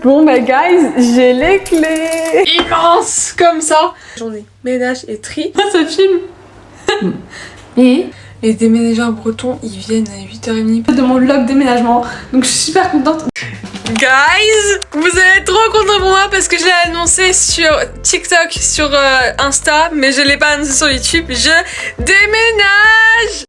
Bon bah guys, j'ai les clés immenses comme ça. Journée ménage et tri. Ça filme. Et les déménageurs bretons, ils viennent à 8h30 de mon vlog déménagement. Donc je suis super contente. Guys, vous allez être trop contents pour moi parce que je l'ai annoncé sur TikTok, sur Insta, mais je l'ai pas annoncé sur YouTube. Je déménage.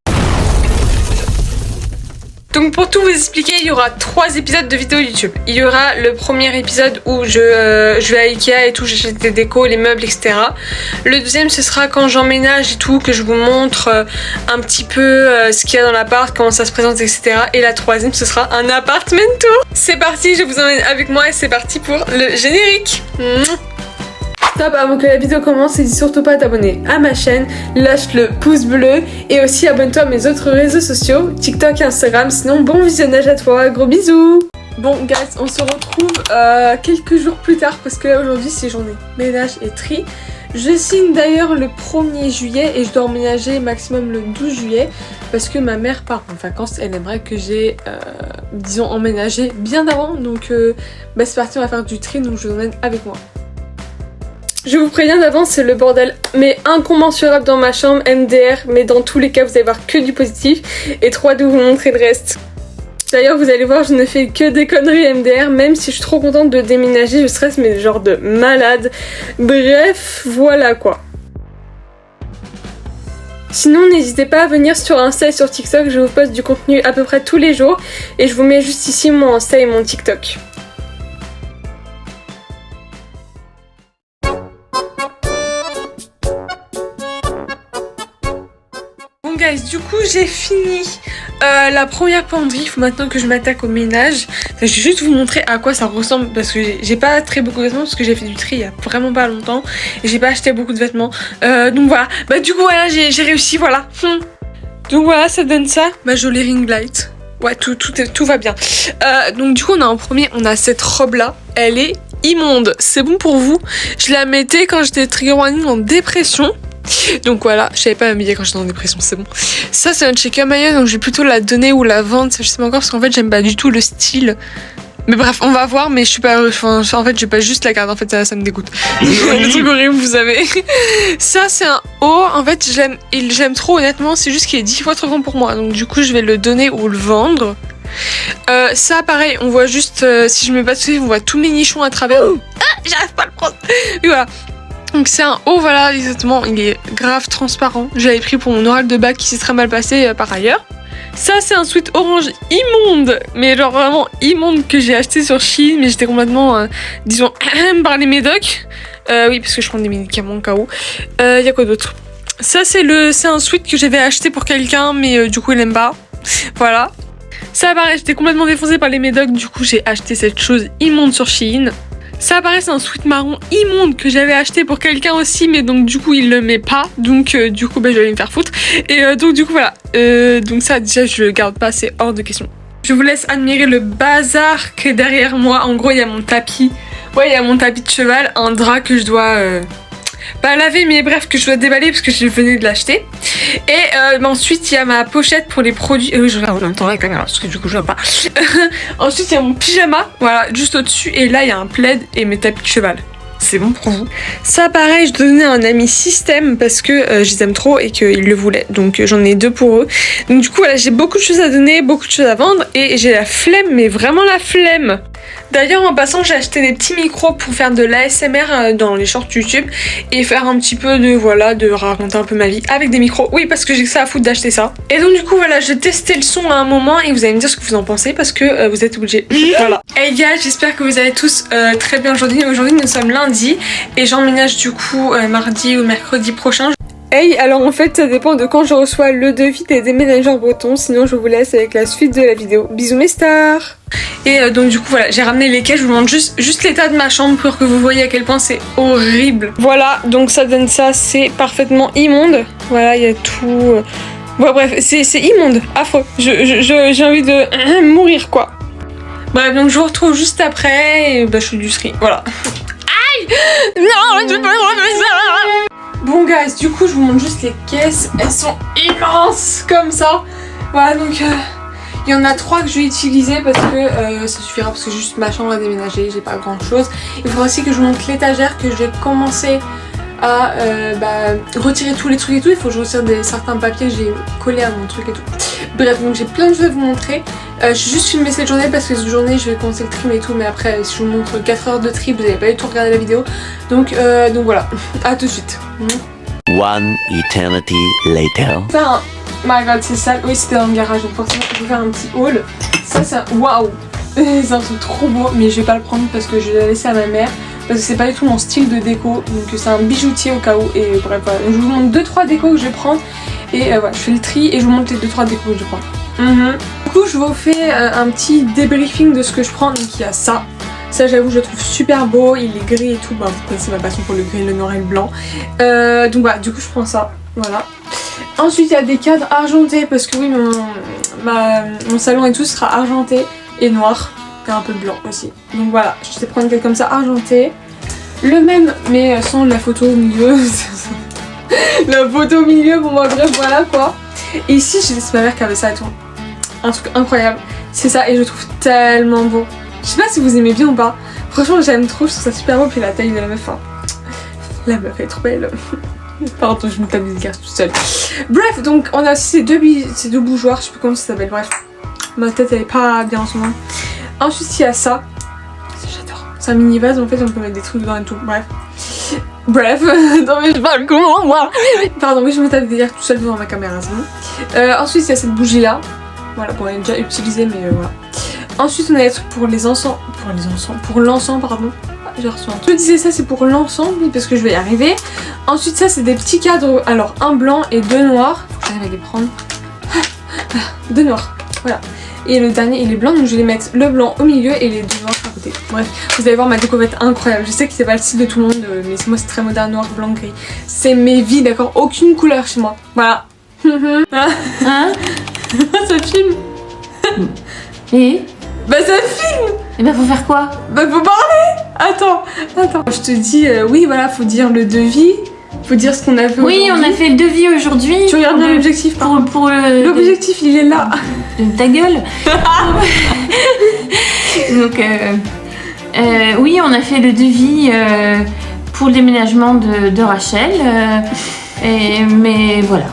Donc pour tout vous expliquer, il y aura 3 épisodes de vidéos YouTube. Il y aura le premier épisode où je vais à Ikea et tout, j'achète des décos, les meubles, etc. Le deuxième, ce sera quand j'emménage et tout, que je vous montre un petit peu ce qu'il y a dans l'appart, comment ça se présente, etc. Et la troisième, ce sera un appartement tour. C'est parti, je vous emmène avec moi et c'est parti pour le générique. Stop, avant que la vidéo commence, n'hésite surtout pas à t'abonner à ma chaîne, lâche le pouce bleu et aussi abonne-toi à mes autres réseaux sociaux, TikTok et Instagram. Sinon, bon visionnage à toi, gros bisous. Bon guys, on se retrouve quelques jours plus tard parce que là aujourd'hui c'est journée ménage et tri. Je signe d'ailleurs le 1er juillet et je dois emménager maximum le 12 juillet parce que ma mère part en vacances. Elle aimerait que j'ai, disons, emménagé bien avant. Donc c'est parti, on va faire du tri, donc je vous emmène avec moi. Je vous préviens d'avance, c'est le bordel mais incommensurable dans ma chambre, MDR, mais dans tous les cas vous allez voir que du positif et 3D vous montrer le reste. D'ailleurs vous allez voir, je ne fais que des conneries MDR, même si je suis trop contente de déménager, je stresse mais genre de malade. Bref, voilà quoi. Sinon n'hésitez pas à venir sur Insta et sur TikTok, je vous poste du contenu à peu près tous les jours et je vous mets juste ici mon Insta et mon TikTok. Bon guys, du coup j'ai fini la première penderie, il faut maintenant que je m'attaque au ménage. Je vais juste vous montrer à quoi ça ressemble parce que j'ai pas très beaucoup de vêtements parce que j'ai fait du tri il y a vraiment pas longtemps et j'ai pas acheté beaucoup de vêtements. Donc voilà, bah du coup voilà j'ai réussi, voilà. Donc voilà, ça donne ça, ma jolie ring light. Ouais, tout va bien. Donc du coup on a en premier, on a cette robe là, elle est immonde, c'est bon pour vous. Je la mettais quand j'étais trigger warning en dépression. Donc voilà, je savais pas m'habiller quand j'étais en dépression, c'est bon. Ça c'est un chez Kamaya, donc je vais plutôt la donner ou la vendre, ça je sais pas encore parce qu'en fait j'aime pas du tout le style. Mais bref, on va voir, mais je suis pas... Enfin, en fait, je vais pas juste la garder, en fait, ça me dégoûte. Le truc horrible, vous savez. Ça, c'est un haut, en fait, j'aime trop, honnêtement, c'est juste qu'il est 10 fois trop grand pour moi. Donc du coup, je vais le donner ou le vendre. Ça, pareil, on voit juste, si je mets pas de soucis, on voit tous mes nichons à travers. Ah, j'arrive pas à le prendre. Et voilà. Donc c'est un haut, voilà, exactement, il est grave transparent. J'avais pris pour mon oral de bac qui s'est très mal passé par ailleurs. Ça c'est un sweat orange immonde, mais genre vraiment immonde que j'ai acheté sur Shein, mais j'étais complètement, disons, par les médocs. Oui, parce que je prends des médicaments au cas où. Y a quoi d'autre? Ça c'est un sweat que j'avais acheté pour quelqu'un, mais du coup il aime pas. Voilà. Ça pareil, j'étais complètement défoncée par les médocs, du coup j'ai acheté cette chose immonde sur Shein. Ça pareil, c'est un sweat marron immonde que j'avais acheté pour quelqu'un aussi, mais donc du coup il le met pas, donc du coup je vais aller me faire foutre. Et donc du coup voilà, donc ça déjà je le garde pas, c'est hors de question. Je vous laisse admirer le bazar qui est derrière moi. En gros il y a mon tapis, ouais il y a mon tapis de cheval, un drap que je dois... pas laver mais bref que je dois déballer parce que je venais de l'acheter. Et ensuite il y a ma pochette pour les produits. Oui, je regarde en même temps la caméra parce que du coup je vois pas. Ensuite il y a mon pyjama, voilà, juste au dessus. Et là il y a un plaid et mes tapis de cheval. C'est bon pour vous. Ça pareil, je donnais à un ami système parce que je les aime trop et qu'ils le voulaient. Donc j'en ai 2 pour eux. Donc du coup voilà, j'ai beaucoup de choses à donner, beaucoup de choses à vendre. Et j'ai la flemme, mais vraiment la flemme. D'ailleurs en passant j'ai acheté des petits micros pour faire de l'ASMR dans les shorts YouTube. Et faire un petit peu de, voilà, de raconter un peu ma vie avec des micros. Oui, parce que j'ai que ça à foutre d'acheter ça. Et donc du coup voilà, je testais le son à un moment et vous allez me dire ce que vous en pensez parce que vous êtes obligés. Voilà. Hey gars, j'espère que vous allez tous très bien aujourd'hui. Aujourd'hui nous sommes lundi et j'emménage du coup mardi ou mercredi prochain. Hey, alors en fait ça dépend de quand je reçois le devis des déménageurs bretons, sinon je vous laisse avec la suite de la vidéo. Bisous mes stars. Et donc du coup voilà, j'ai ramené les caisses, je vous montre juste l'état de ma chambre pour que vous voyez à quel point c'est horrible. Voilà, donc ça donne ça, c'est parfaitement immonde. Voilà, il y a tout... Bon bref, c'est immonde, affreux. J'ai envie de mourir quoi. Bref, donc je vous retrouve juste après et bah je fais du ski, voilà. Aïe. Non, je peux pas refaire ça. Bon guys, du coup je vous montre juste les caisses, elles sont immenses comme ça. Voilà donc il Il y en a 3 que je vais utiliser parce que ça suffira parce que juste ma chambre a déménagé, j'ai pas grand chose. Il faudra aussi que je vous montre l'étagère que j'ai commencé à retirer tous les trucs et tout. Il faut que je retire certains papiers que j'ai collés à mon truc et tout. Bref, donc j'ai plein de choses à vous montrer. Je suis juste filmé cette journée parce que cette journée je vais commencer le trim et tout, mais après si je vous montre 4 heures de tri, vous n'avez pas eu le temps de regarder la vidéo. Donc voilà, à tout de suite. One eternity later. Enfin, my god, c'est sale. Oui, c'était dans le garage, donc forcément je vais faire un petit haul. Ça, c'est waouh, c'est un truc trop beau, mais je vais pas le prendre parce que je vais la laisser à ma mère. Parce que c'est pas du tout mon style de déco, donc c'est un bijoutier au cas où. Et bref, voilà. Je vous montre 2-3 décos que je vais prendre. Et voilà, je fais le tri et je vous montre les 2-3 décos que je prends. Du coup, je vous fais un petit débriefing de ce que je prends. Donc il y a ça. Ça, j'avoue, je le trouve super beau. Il est gris et tout. Bah, vous connaissez ma passion pour le gris, le noir et le blanc. Donc voilà, du coup, je prends ça. Voilà. Ensuite, il y a des cadres argentés parce que oui, mon salon et tout sera argenté et noir. Et un peu blanc aussi. Donc voilà, je vais prendre un cadre comme ça argenté. Le même, mais sans la photo au milieu. La photo au milieu, bon, bah, bref, voilà quoi. Et ici, c'est ma mère qui avait ça et tout. Un truc incroyable. C'est ça, et je le trouve tellement beau. Je sais pas si vous aimez bien ou pas. Franchement, j'aime trop, je trouve ça super beau. Puis la taille de la meuf, hein. La meuf elle est trop belle. Pardon, je me tape des cartes toute seule. Bref, donc on a aussi ces deux bougeoirs, je sais plus comment ça s'appelle, bref. Ma tête elle est pas bien en ce moment. Ensuite, il y a ça. J'adore. C'est un mini vase, en fait, on peut mettre des trucs dedans et tout. Bref. Non mais je parle comment moi? Pardon, oui, je me tape des cartes tout seul devant ma caméra, c'est bon. Ensuite, il y a cette bougie là. Voilà, bon, elle est déjà utilisée, mais voilà. Ensuite, on a des trucs pour les encens. Pour l'encens, pardon. J'ai reçu un truc. Je disais ça, c'est pour l'encens, oui, parce que je vais y arriver. Ensuite, ça, c'est des petits cadres. Alors, un blanc et 2 noirs. Faut que j'arrive à les prendre. 2 noirs. Voilà. Et le dernier, il est blanc, donc je vais les mettre le blanc au milieu et les 2 noirs à côté. Bref, vous allez voir ma déco va être incroyable. Je sais que c'est pas le style de tout le monde, mais moi, c'est très moderne, noir, blanc, gris. C'est mes vies, d'accord? Aucune couleur chez moi. Voilà. Hein? Ça filme. Et Bah ça filme. Et bah faut faire quoi? Bah faut parler. Attends. Je te dis, oui voilà, faut dire le devis. Faut dire ce qu'on a fait Oui, on a fait le devis aujourd'hui. Tu regardes bien l'objectif. Pour l'objectif, il est là. Ta gueule. Donc oui, on a fait le devis pour le déménagement de Rachel. Mais voilà.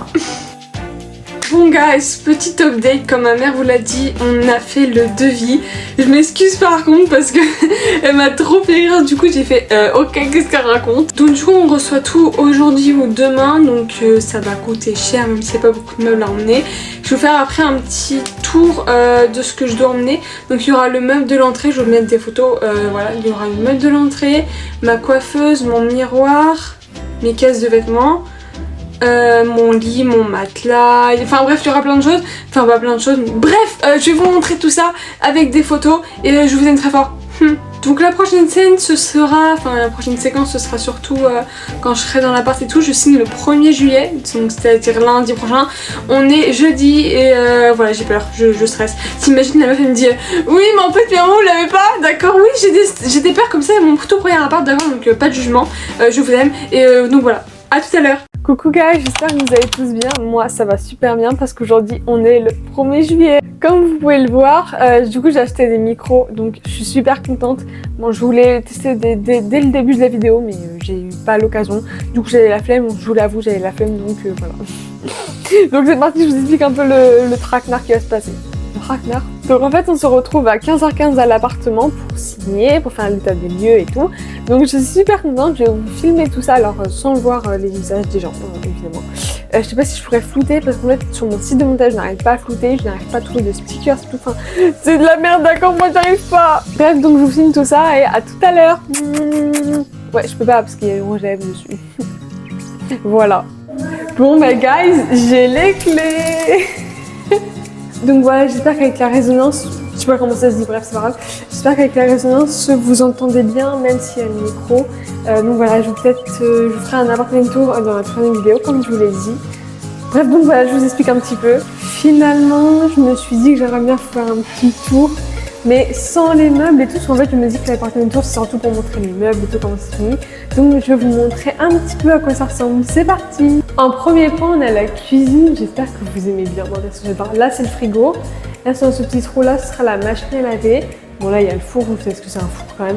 Bon guys, petit update, comme ma mère vous l'a dit, on a fait le devis. Je m'excuse par contre parce que elle m'a trop fait rire, du coup j'ai fait ok, qu'est-ce qu'elle raconte. Donc du coup on reçoit tout aujourd'hui ou demain, donc ça va coûter cher même si c'est pas beaucoup de meubles à emmener. Je vais vous faire après un petit tour de ce que je dois emmener. Donc il y aura le meuble de l'entrée, je vais vous mettre des photos, voilà, il y aura le meuble de l'entrée, ma coiffeuse, mon miroir, mes caisses de vêtements. Mon lit, mon matelas, enfin bref il y aura plein de choses, enfin pas plein de choses, bref je vais vous montrer tout ça avec des photos et je vous aime très fort. Donc la prochaine scène ce sera, enfin la prochaine séquence ce sera surtout quand je serai dans l'appart et tout. Je signe le 1er juillet, donc c'est-à-dire lundi prochain. On est jeudi et voilà j'ai peur, je stresse. T'imagines la meuf elle me dit oui mais en fait Pierrot vous l'avez pas, d'accord oui j'ai des peurs comme ça, mon tout premier appart d'accord, donc pas de jugement, je vous aime et donc voilà, à tout à l'heure. Coucou guys, j'espère que vous allez tous bien. Moi ça va super bien parce qu'aujourd'hui on est le 1er juillet. Comme vous pouvez le voir, du coup j'ai acheté des micros donc je suis super contente. Bon je voulais tester dès le début de la vidéo mais j'ai eu pas l'occasion. Du coup j'avais la flemme, je vous l'avoue j'avais la flemme donc voilà. Donc c'est parti, je vous explique un peu le traquenard qui va se passer. Donc en fait on se retrouve à 15h15 à l'appartement pour signer, pour faire l'état des lieux et tout. Donc je suis super contente, je vais vous filmer tout ça alors sans voir les visages des gens évidemment. Je sais pas si je pourrais flouter parce qu'en fait sur mon site de montage je n'arrive pas à flouter, je n'arrive pas à trouver de stickers tout, enfin c'est de la merde d'accord, moi j'arrive pas. Bref donc je vous filme tout ça et à tout à l'heure. Ouais je peux pas parce qu'il y a une rouge à lèvres dessus. Voilà. Bon bah guys, j'ai les clés. Donc voilà, j'espère qu'avec la résonance, je sais pas comment ça se dit, bref c'est pas grave. J'espère qu'avec la résonance vous entendez bien même s'il y a le micro. Donc voilà, je vous ferai un appartement tour dans la troisième vidéo comme je vous l'ai dit. Bref donc voilà, je vous explique un petit peu. Finalement, je me suis dit que j'aimerais bien faire un petit tour, mais sans les meubles et tout, parce qu'en fait je me dis que l'appartement tour c'est surtout pour montrer les meubles et tout comment c'est fini. Donc je vais vous montrer un petit peu à quoi ça ressemble, c'est parti. En premier point, on a la cuisine. J'espère que vous aimez bien. Moi, parce que j'adore. Là, c'est le frigo. Là, dans ce petit trou là, ce sera la machine à laver. Bon, là, il y a le four. Vous savez ce que c'est un four quand même.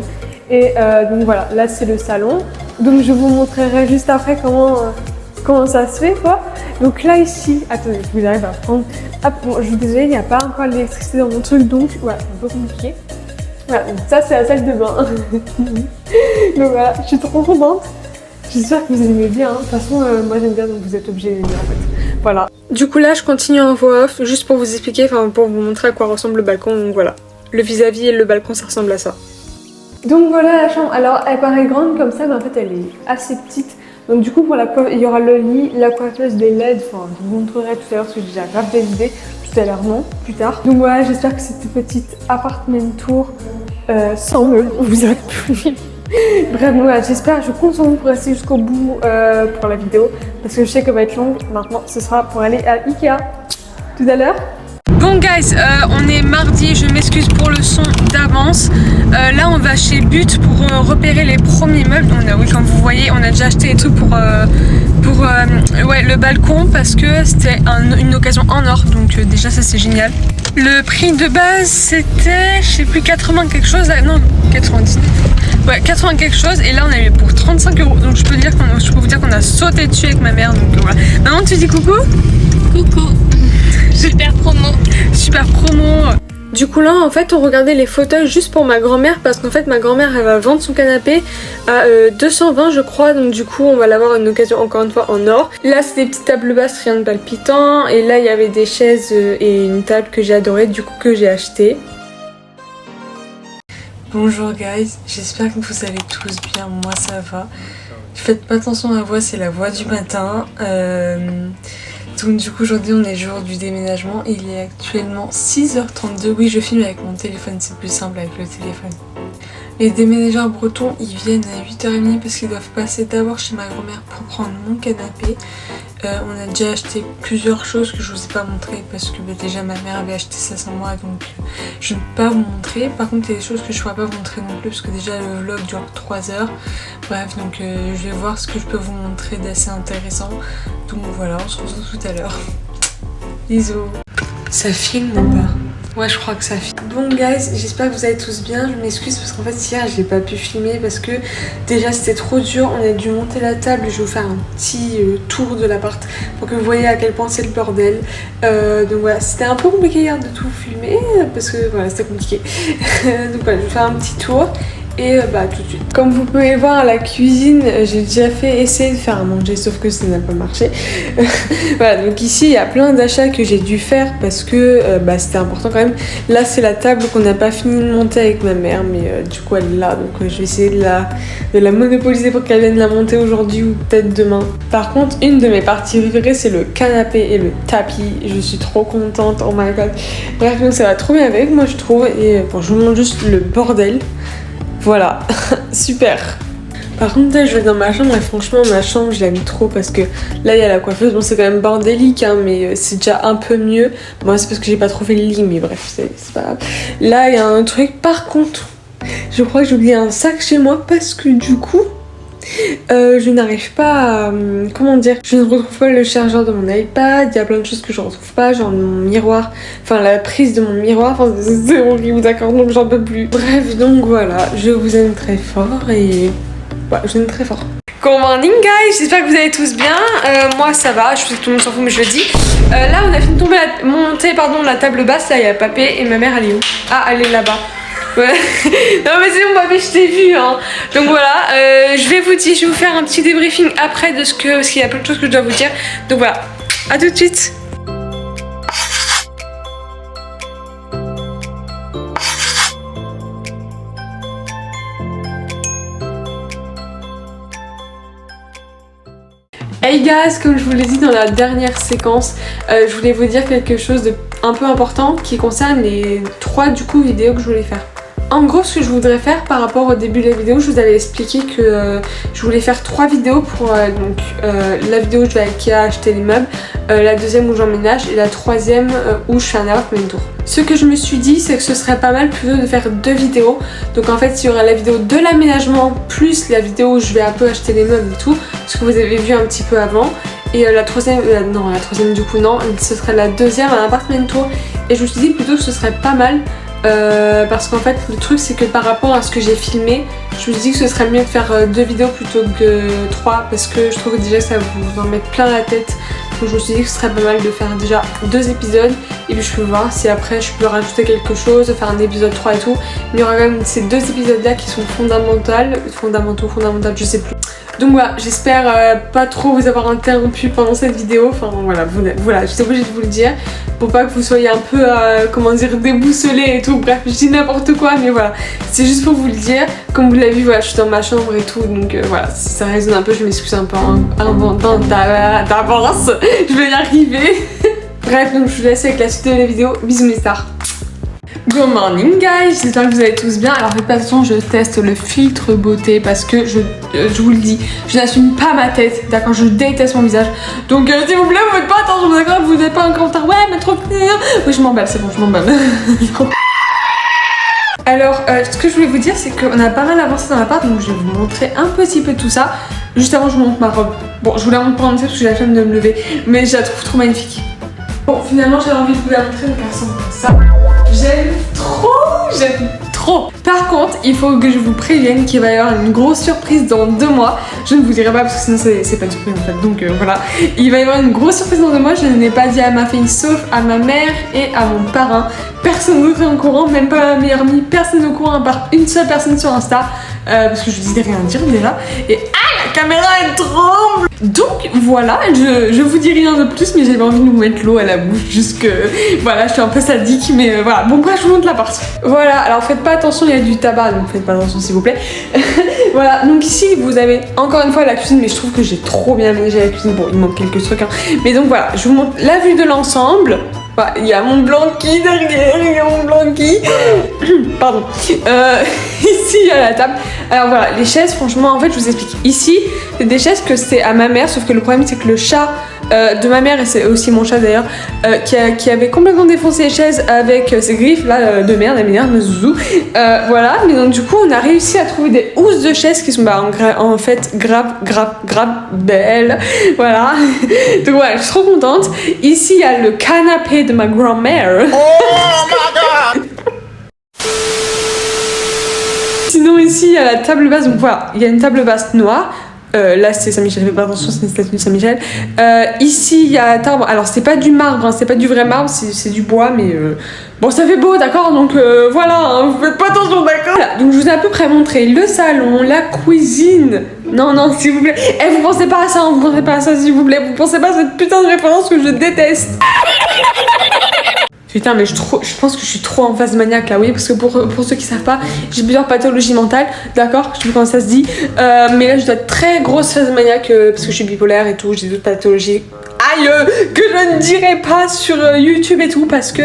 Et donc voilà, là, c'est le salon. Donc, je vous montrerai juste après comment ça se fait, quoi. Donc là, ici, attendez, je vous arrive à prendre. Ah, bon, je suis désolée, il n'y a pas encore l'électricité dans mon truc, donc voilà, c'est un peu compliqué. Voilà, donc ça, c'est la salle de bain. Donc voilà, je suis trop contente. J'espère que vous aimez bien. De toute façon, moi j'aime bien, donc vous êtes obligés d'aimer en fait. Voilà. Du coup là, je continue en voix off, juste pour vous expliquer, enfin pour vous montrer à quoi ressemble le balcon. Donc voilà, le vis-à-vis et le balcon, ça ressemble à ça. Donc voilà la chambre. Alors elle paraît grande comme ça, mais en fait elle est assez petite. Donc du coup pour il y aura le lit, la coiffeuse, des LED. Enfin, je vous montrerai tout à l'heure parce que j'ai déjà grave des idées. Tout à l'heure non, plus tard. Donc voilà, j'espère que cette petite appartement tour sans meubles vous a plu. Bref, voilà, j'espère, je compte sur vous pour rester jusqu'au bout pour la vidéo parce que je sais qu'elle va être longue. Maintenant, ce sera pour aller à Ikea. Tout à l'heure. Bon guys, on est mardi, je m'excuse pour le son d'avance. Là on va chez But pour repérer les premiers meubles. Oui, comme vous voyez, on a déjà acheté les trucs pour ouais, le balcon parce que c'était une occasion en or. Donc déjà ça c'est génial. Le prix de base c'était, je sais plus, 80 quelque chose. Non, 99. Ouais, 80 quelque chose. Et là on a eu pour 35 €. Donc je peux vous dire qu'on a sauté dessus avec ma mère. Donc voilà. Maman, tu dis coucou? Coucou. Super promo. Super promo. Du coup là en fait on regardait les fauteuils juste pour ma grand-mère parce qu'en fait ma grand-mère elle va vendre son canapé à 220 je crois, donc du coup on va l'avoir une occasion encore une fois en or. Là c'est des petites tables basses, rien de palpitant, et là il y avait des chaises et une table que j'ai adorée, du coup que j'ai acheté. Bonjour guys, j'espère que vous allez tous bien, moi ça va. Faites pas attention à ma voix, c'est la voix du matin. Donc du coup aujourd'hui on est jour du déménagement, il est actuellement 6h32, oui je filme avec mon téléphone, c'est plus simple avec le téléphone. Les déménageurs bretons ils viennent à 8h30 parce qu'ils doivent passer d'abord chez ma grand-mère pour prendre mon canapé. On a déjà acheté plusieurs choses que je vous ai pas montré parce que déjà ma mère avait acheté ça sans moi, donc je ne peux pas vous montrer. Par contre il y a des choses que je ne pourrais pas vous montrer non plus parce que déjà le vlog dure 3 heures. Bref, donc je vais voir ce que je peux vous montrer d'assez intéressant. Donc voilà, on se retrouve tout à l'heure. Bisous. Ça filme ou pas? Ouais, je crois que ça filme. Bon guys, j'espère que vous allez tous bien. Je m'excuse parce qu'en fait hier j'ai pas pu filmer parce que déjà c'était trop dur. On a dû monter la table. Je vais vous faire un petit tour de l'appart pour que vous voyez à quel point c'est le bordel. Donc voilà, c'était un peu compliqué hier de tout filmer parce que voilà, c'était compliqué. Donc voilà, je vais vous faire un petit tour. Et bah tout de suite. Comme vous pouvez voir à la cuisine, j'ai déjà essayer de faire à manger, sauf que ça n'a pas marché. Voilà, donc ici il y a plein d'achats que j'ai dû faire parce que bah, c'était important quand même. Là c'est la table qu'on n'a pas fini de monter avec ma mère, mais du coup elle est là, donc je vais essayer de la monopoliser pour qu'elle vienne la monter aujourd'hui ou peut-être demain. Par contre, une de mes parties préférées c'est le canapé et le tapis. Je suis trop contente, oh my god. Bref, donc ça va trop bien avec moi je trouve. Et bon, je vous montre juste le bordel. Voilà, super. Par contre là je vais dans ma chambre et franchement ma chambre je l'aime trop parce que là il y a la coiffeuse. Bon c'est quand même bordélique hein, mais c'est déjà un peu mieux. Bon c'est parce que j'ai pas trop fait le lit, mais bref c'est pas grave. Là il y a un truc, par contre je crois que j'ai oublié un sac chez moi parce que du coup je n'arrive pas à, comment dire, je ne retrouve pas le chargeur de mon iPad, il y a plein de choses que je retrouve pas, genre mon miroir, enfin la prise de mon miroir, enfin c'est horrible, d'accord, donc j'en peux plus. Bref, donc voilà, je vous aime très fort et ouais, je vous aime très fort. Good morning guys, j'espère que vous allez tous bien. Moi ça va, je sais que tout le monde s'en fout mais je le dis. Là on a fini de monter la table basse, là il y a Papé et ma mère elle est où? Ah elle est là-bas. Ouais. Non mais c'est bon Papé, je t'ai vu hein. Donc voilà, je vais vous faire un petit débriefing après de parce qu'il y a plein de choses que je dois vous dire. Donc voilà, à tout de suite. Hey guys, comme je vous l'ai dit dans la dernière séquence, je voulais vous dire quelque chose de un peu important qui concerne les 3 vidéos que je voulais faire. En gros, ce que je voudrais faire par rapport au début de la vidéo, je vous avais expliqué que je voulais faire 3 vidéos pour la vidéo où je vais à Ikea acheter les meubles, la deuxième où j'emménage et la troisième où je fais un appartement tour. Ce que je me suis dit, c'est que ce serait pas mal plutôt de faire 2 vidéos. Donc en fait, il y aura la vidéo de l'aménagement plus la vidéo où je vais un peu acheter les meubles et tout, ce que vous avez vu un petit peu avant. Et la troisième du coup non, ce serait la deuxième, un appartement tour. Et je me suis dit plutôt que ce serait pas mal. Parce qu'en fait le truc c'est que par rapport à ce que j'ai filmé, je me suis dit que ce serait mieux de faire 2 vidéos plutôt que 3 parce que je trouve que déjà ça vous en met plein la tête. Donc je me suis dit que ce serait pas mal de faire déjà 2 épisodes et puis je peux voir si après je peux rajouter quelque chose, faire un épisode 3 et tout. Mais il y aura quand même ces 2 épisodes là qui sont fondamentaux, je sais plus. Donc voilà, j'espère pas trop vous avoir interrompu pendant cette vidéo. Enfin voilà, j'étais obligée de vous le dire pour pas que vous soyez un peu, comment dire, déboussolés et tout. Bref, je dis n'importe quoi, mais voilà, c'est juste pour vous le dire. Comme vous l'avez vu, voilà, je suis dans ma chambre et tout, donc voilà, si ça résonne un peu, je m'excuse un peu d'avance. Je vais y arriver. Bref, donc je vous laisse avec la suite de la vidéo. Bisous mes stars. Good morning guys, j'espère que vous allez tous bien. Alors faites pas attention, je teste le filtre beauté parce que je vous le dis, je n'assume pas ma tête, d'accord, je déteste mon visage. Donc s'il vous plaît, vous faites pas attention, d'accord, vous n'êtes pas en commentaire, ouais mais trop bien. Oui je m'emballe, c'est bon, je m'emballe. Alors ce que je voulais vous dire c'est qu'on a pas mal avancé dans l'appart, donc je vais vous montrer un petit peu tout ça. Juste avant je vous montre ma robe. Bon je vous la montre pas en entier parce que j'ai la flemme de me lever, mais je la trouve trop magnifique. Bon finalement j'avais envie de vous la montrer donc elle ressemble comme ça. J'aime trop. Par contre, il faut que je vous prévienne qu'il va y avoir une grosse surprise dans 2 mois. Je ne vous dirai pas parce que sinon c'est pas une surprise en fait. Donc voilà, il va y avoir une grosse surprise dans 2 mois. Je ne l'ai pas dit à ma fille sauf à ma mère et à mon parrain. Personne d'autre est au courant, même pas ma meilleure amie. Personne au courant à part une seule personne sur Insta. Parce que je disais rien dire déjà. Et la caméra elle tremble. Donc voilà, je vous dis rien de plus, mais j'avais envie de vous mettre l'eau à la bouche, juste que voilà, je suis un peu sadique, mais voilà. Bon bref, je vous montre la partie. Voilà, alors faites pas attention, il y a du tabac, donc faites pas attention s'il vous plaît. Voilà, donc ici vous avez encore une fois la cuisine, mais je trouve que j'ai trop bien ménagé la cuisine. Bon, il manque quelques trucs, hein. Mais donc voilà, je vous montre la vue de l'ensemble. Il y a mon blanqui derrière, il y a mon blanqui. Pardon. Ici, il y a la table. Alors voilà, les chaises, franchement, en fait, je vous explique. Ici, c'est des chaises que c'est à ma mère, sauf que le problème, c'est que le chat de ma mère, et c'est aussi mon chat d'ailleurs, qui avait complètement défoncé les chaises avec ses griffes là de merde, elle m'énerve, me zouzou. Voilà, mais donc du coup, on a réussi à trouver des housses de chaises qui sont en fait grave belles. Voilà. Donc voilà, je suis trop contente. Ici, il y a le canapé de ma grand-mère. Oh my god! Sinon ici il y a la table basse, donc voilà, il y a une table basse noire. Là c'est Saint-Michel, fais pas attention, c'est une statue de Saint-Michel. Ici il y a la table, alors c'est pas du marbre, hein, c'est pas du vrai marbre, c'est du bois, mais bon ça fait beau, d'accord, donc voilà, hein, vous faites pas attention, d'accord. Voilà, donc je vous ai à peu près montré le salon, la cuisine. Non, s'il vous plaît. Vous pensez pas à ça, hein, vous pensez pas à ça, s'il vous plaît. Vous pensez pas à cette putain de référence que je déteste. Putain, mais je pense que je suis trop en phase maniaque là, oui, parce que pour ceux qui savent pas, j'ai plusieurs pathologies mentales, d'accord, je sais plus comment ça se dit, mais là je dois être très grosse phase maniaque parce que je suis bipolaire et tout, j'ai d'autres pathologies. Aïe, que je ne dirai pas sur YouTube et tout parce que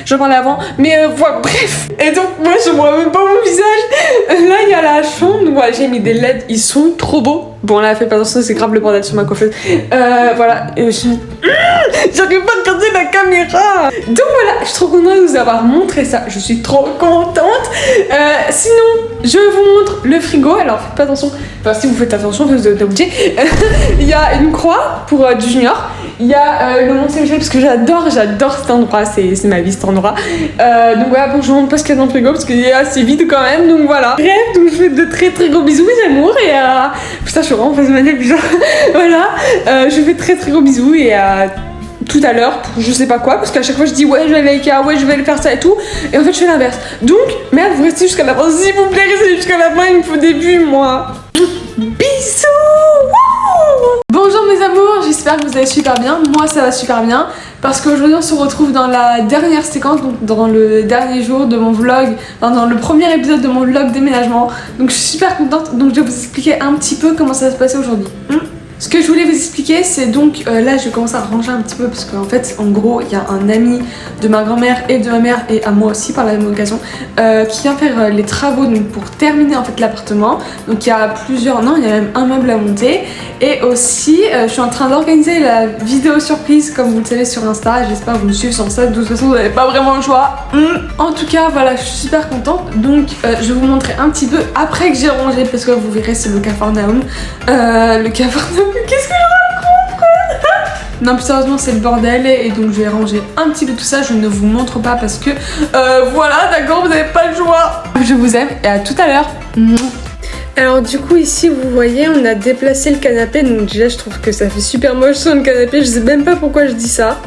j'en parlais avant, mais voilà, bref. Et donc moi je vois même pas mon visage. Là il y a la chambre, donc voilà, j'ai mis des LED, ils sont trop beaux. Bon là faites pas attention, c'est grave le bordel sur ma coiffeuse. Voilà, j'arrive pas à regarder la caméra. Donc voilà, je suis trop contente de vous avoir montré ça, je suis trop contente. Sinon, je vous montre le frigo, alors faites pas attention, enfin si vous faites attention, vous êtes obligés. Il y a une croix pour du junior. Il y a le Mont Saint-Michel parce que j'adore cet endroit, c'est ma vie cet endroit. Donc voilà, bon je vous montre pas ce qu'il y a dans le frigo parce qu'il est assez vide quand même, donc voilà. Bref, donc je fais de très très gros bisous mes amours et putain je suis vraiment en phase maniaque genre. Voilà, je fais très très gros bisous et tout à l'heure pour je sais pas quoi parce qu'à chaque fois je dis ouais je vais aller à Ikea, ouais je vais aller faire ça et tout et en fait je fais l'inverse. Donc merde, vous restez jusqu'à la fin s'il vous plaît, restez jusqu'à la fin, il me faut des vues moi. Bisous. Bonjour mes amours, j'espère que vous allez super bien. Moi ça va super bien parce qu'aujourd'hui on se retrouve dans la dernière séquence, donc dans le dernier jour de mon vlog, dans le premier épisode de mon vlog déménagement. Donc je suis super contente, donc je vais vous expliquer un petit peu comment ça va se passer aujourd'hui. Ce que je voulais vous expliquer, c'est donc là je vais commencer à ranger un petit peu parce qu'en fait en gros il y a un ami de ma grand-mère et de ma mère et à moi aussi par la même occasion qui vient faire les travaux donc pour terminer en fait l'appartement. Donc il y a plusieurs, non il y a même un meuble à monter et aussi je suis en train d'organiser la vidéo surprise comme vous le savez sur Insta. J'espère que vous me suivez sur Insta, de toute façon vous n'avez pas vraiment le choix. En tout cas voilà, je suis super contente, donc je vais vous montrer un petit peu après que j'ai rangé parce que vous verrez c'est le Capharnaüm. Le Capharnaüm. Qu'est-ce que je raconte, frère? Non, plus sérieusement, c'est le bordel et donc je vais ranger un petit peu tout ça. Je ne vous montre pas parce que voilà, d'accord, vous n'avez pas le choix. Je vous aime et à tout à l'heure. Alors du coup ici vous voyez on a déplacé le canapé, donc déjà je trouve que ça fait super moche sur le canapé, je sais même pas pourquoi je dis ça.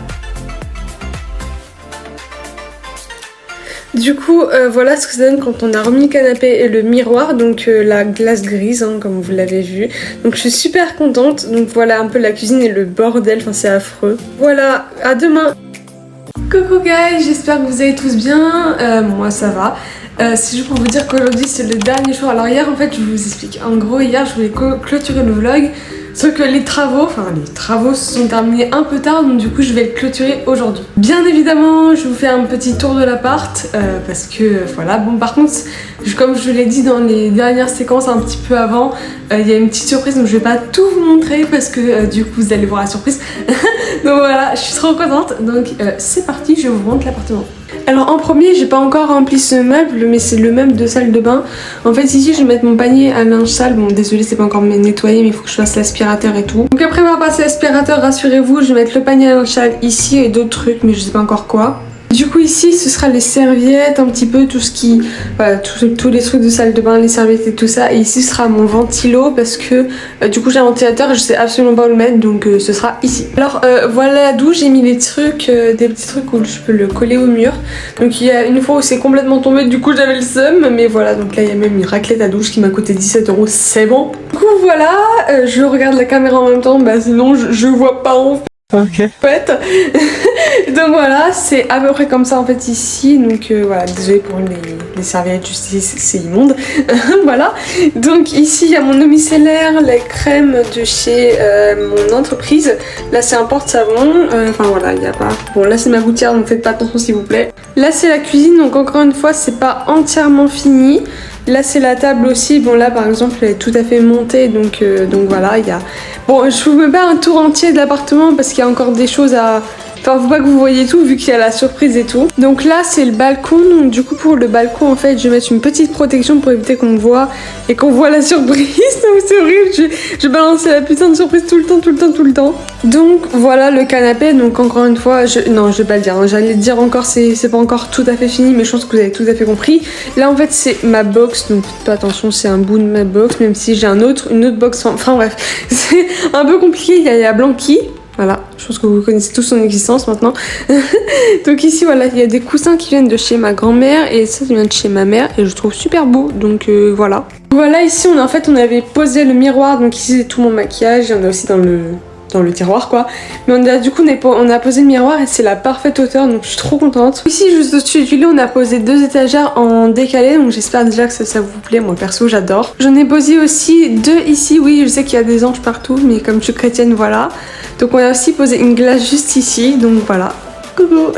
Du coup voilà ce que ça donne quand on a remis le canapé et le miroir, donc la glace grise hein, comme vous l'avez vu. Donc je suis super contente, donc voilà un peu la cuisine et le bordel, enfin c'est affreux. Voilà, à demain. Coucou guys, j'espère que vous allez tous bien, moi ça va. C'est juste pour vous dire qu'aujourd'hui c'est le dernier jour. Alors hier en fait je vous explique, en gros hier je voulais clôturer le vlog, sauf que les travaux se sont terminés un peu tard, donc du coup je vais le clôturer aujourd'hui. Bien évidemment je vous fais un petit tour de l'appart, parce que voilà, bon par contre comme je l'ai dit dans les dernières séquences un petit peu avant, il y a une petite surprise, donc je vais pas tout vous montrer parce que du coup vous allez voir la surprise. Donc voilà, je suis trop contente, donc c'est parti, je vous montre l'appartement. Alors en premier, j'ai pas encore rempli ce meuble, mais c'est le meuble de salle de bain. En fait ici je vais mettre mon panier à linge sale. Bon désolé c'est pas encore nettoyé, mais il faut que je fasse l'aspirateur et tout. Donc après avoir passé l'aspirateur, rassurez-vous, je vais mettre le panier à linge sale ici et d'autres trucs, mais je sais pas encore quoi. Du coup ici ce sera les serviettes, un petit peu tout ce qui, voilà, tous les trucs de salle de bain, les serviettes et tout ça. Et ici ce sera mon ventilo parce que du coup j'ai un ventilateur et je sais absolument pas où le mettre, donc ce sera ici. Alors voilà d'où j'ai mis les trucs, des petits trucs où je peux le coller au mur. Donc il y a une fois où c'est complètement tombé, du coup j'avais le seum, mais voilà, donc là il y a même une raclette à douche qui m'a coûté 17 €, c'est bon. Du coup voilà, je regarde la caméra en même temps, bah sinon je vois pas en fait. Ok. Donc voilà, c'est à peu près comme ça en fait ici. Donc voilà, désolé pour les serviettes, juste ici c'est immonde. Voilà. Donc ici il y a mon eau micellaire, les crèmes de chez mon entreprise. Là c'est un porte-savon. Enfin voilà, il n'y a pas. Bon là c'est ma gouttière, donc faites pas attention s'il vous plaît. Là c'est la cuisine, donc encore une fois c'est pas entièrement fini. Là c'est la table aussi, bon là par exemple elle est tout à fait montée, donc voilà, il y a... Bon je vous mets pas un tour entier de l'appartement parce qu'il y a encore des choses à... Enfin faut pas que vous voyez tout vu qu'il y a la surprise et tout. Donc là c'est le balcon, donc du coup pour le balcon en fait je vais mettre une petite protection pour éviter qu'on me voit et qu'on voit la surprise. Donc c'est horrible, je balançais la putain de surprise tout le temps. Donc voilà le canapé, donc encore une fois, non je vais pas le dire, hein. J'allais le dire encore, c'est pas encore tout à fait fini, mais je pense que vous avez tout à fait compris. Là en fait c'est ma box, donc faites pas attention, c'est un bout de ma box, même si j'ai une autre box, enfin bref, c'est un peu compliqué, il y a Blanqui. Voilà, je pense que vous connaissez tous son existence maintenant. Donc ici voilà, il y a des coussins qui viennent de chez ma grand-mère et ça vient de chez ma mère et je trouve super beau, donc voilà. Voilà, ici on avait posé le miroir, donc ici c'est tout mon maquillage, il y en a aussi dans le tiroir quoi. Mais du coup on a posé le miroir et c'est la parfaite hauteur, donc je suis trop contente. Ici juste au-dessus du lit on a posé 2 étagères en décalé, donc j'espère déjà que ça vous plaît, moi perso j'adore. J'en ai posé aussi 2 ici, oui je sais qu'il y a des anges partout, mais comme je suis chrétienne voilà. Donc on a aussi posé une glace juste ici, donc voilà. Coucou.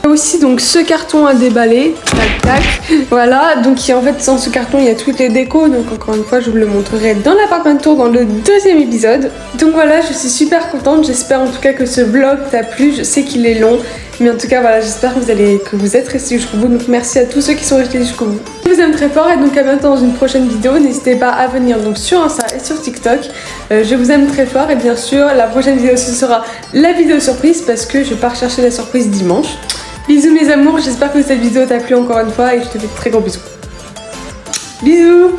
Aussi donc ce carton à déballer, tac tac, voilà, donc en fait dans ce carton il y a toutes les décos, donc encore une fois je vous le montrerai dans l'appartement tour dans le 2e épisode. Donc voilà, je suis super contente, j'espère en tout cas que ce vlog t'a plu, je sais qu'il est long, mais en tout cas voilà, j'espère que vous êtes restés jusqu'au bout, donc merci à tous ceux qui sont restés jusqu'au bout. Je vous aime très fort et donc à bientôt dans une prochaine vidéo, n'hésitez pas à venir donc sur Insta et sur TikTok, je vous aime très fort et bien sûr la prochaine vidéo ce sera la vidéo surprise parce que je pars chercher la surprise dimanche. Bisous mes amours, j'espère que cette vidéo t'a plu encore une fois et je te fais de très gros bisous. Bisous.